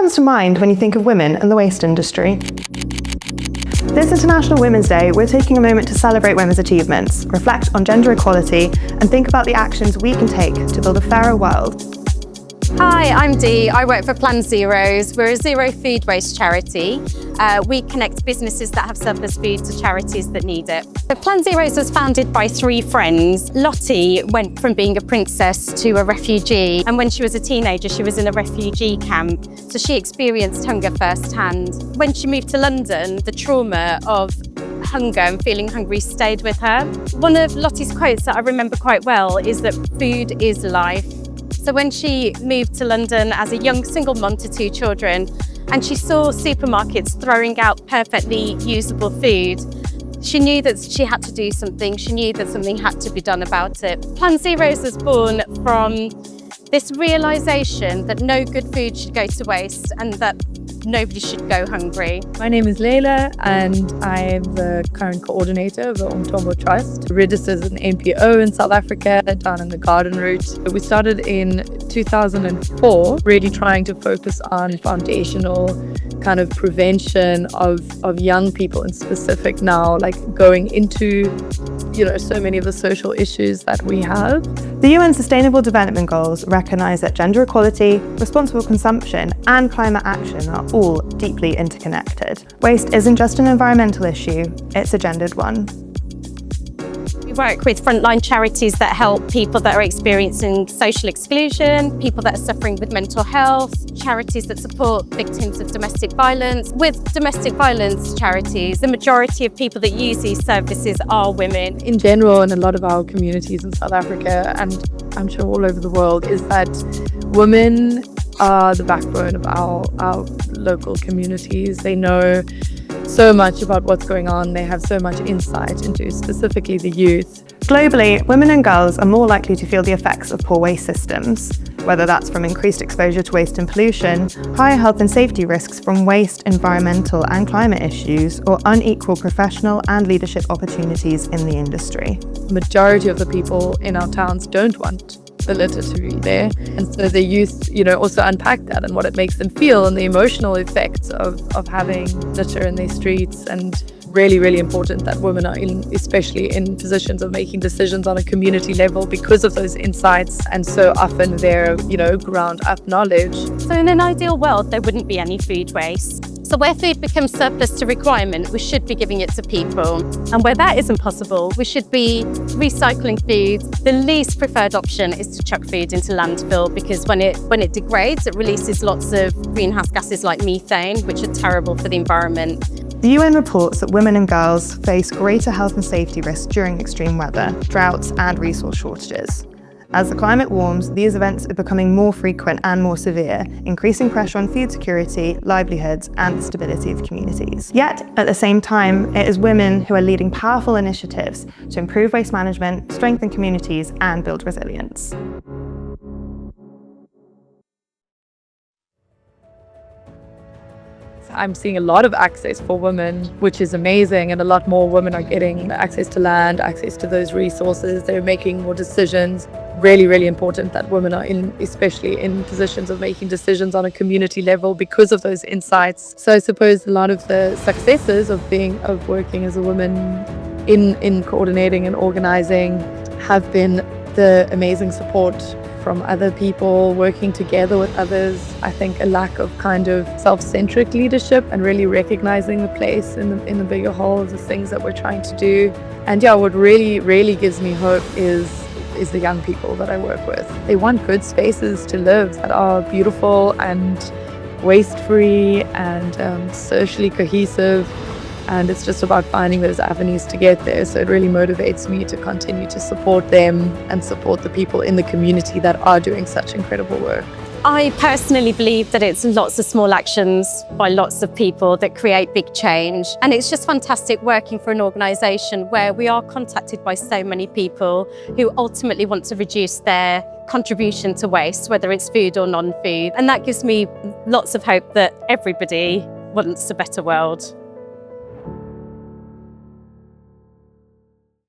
comes to mind when you think of women and the waste industry? This International Women's Day, we're taking a moment to celebrate women's achievements, reflect on gender equality, and think about the actions we can take to build a fairer world. Hi, I'm Dee. I work for Plan Zheroes. We're a zero food waste charity. We connect businesses that have surplus food to charities that need it. So Plan Zheroes was founded by three friends. Lottie went from being a princess to a refugee, and when she was a teenager, she was in a refugee camp. So she experienced hunger firsthand. When she moved to London, the trauma of hunger and feeling hungry stayed with her. One of Lottie's quotes that I remember quite well is that food is life. So when she moved to London as a young single mum to two children, and she saw supermarkets throwing out perfectly usable food, she knew that she had to do something. She knew that something had to be done about it. Plan Zheroes was born from this realisation that no good food should go to waste and that nobody should go hungry. My name is Layla and I'm the current coordinator of the Umthombo Trust, registered as an NPO in South Africa down in the Garden Route. We started in 2004, really trying to focus on foundational kind of prevention of young people in specific now, like going into, so many of the social issues that we have. The UN Sustainable Development Goals recognise that gender equality, responsible consumption and climate action are all deeply interconnected. Waste isn't just an environmental issue, it's a gendered one. We work with frontline charities that help people that are experiencing social exclusion, people that are suffering with mental health, charities that support victims of domestic violence. With domestic violence charities, the majority of people that use these services are women. In general, in a lot of our communities in South Africa, and I'm sure all over the world, is that women are the backbone of our local communities. They know so much about what's going on. They have so much insight into specifically the youth. Globally, women and girls are more likely to feel the effects of poor waste systems, whether that's from increased exposure to waste and pollution, higher health and safety risks from waste, environmental and climate issues, or unequal professional and leadership opportunities in the industry. The majority of the people in our towns don't want the litter to be there, and so the youth also unpack that and what it makes them feel and the emotional effects of having litter in their streets. And really, really important that women are especially in positions of making decisions on a community level because of those insights, and so often their ground up knowledge. So in an ideal world there wouldn't be any food waste. So where food becomes surplus to requirement, we should be giving it to people. And where that isn't possible, we should be recycling food. The least preferred option is to chuck food into landfill, because when it degrades, it releases lots of greenhouse gases like methane, which are terrible for the environment. The UN reports that women and girls face greater health and safety risks during extreme weather, droughts and resource shortages. As the climate warms, these events are becoming more frequent and more severe, increasing pressure on food security, livelihoods, and the stability of communities. Yet, at the same time, it is women who are leading powerful initiatives to improve waste management, strengthen communities, and build resilience. I'm seeing a lot of access for women, which is amazing, and a lot more women are getting access to land, access to those resources. They're making more decisions. Really, really important that women are especially in positions of making decisions on a community level because of those insights. So I suppose a lot of the successes of working as a woman in coordinating and organizing have been the amazing support from other people, working together with others. I think a lack of kind of self-centric leadership and really recognizing the place in the bigger whole of the things that we're trying to do. And what really, really gives me hope is the young people that I work with. They want good spaces to live that are beautiful and waste-free and socially cohesive. And it's just about finding those avenues to get there. So it really motivates me to continue to support them and support the people in the community that are doing such incredible work. I personally believe that it's lots of small actions by lots of people that create big change. And it's just fantastic working for an organisation where we are contacted by so many people who ultimately want to reduce their contribution to waste, whether it's food or non-food. And that gives me lots of hope that everybody wants a better world.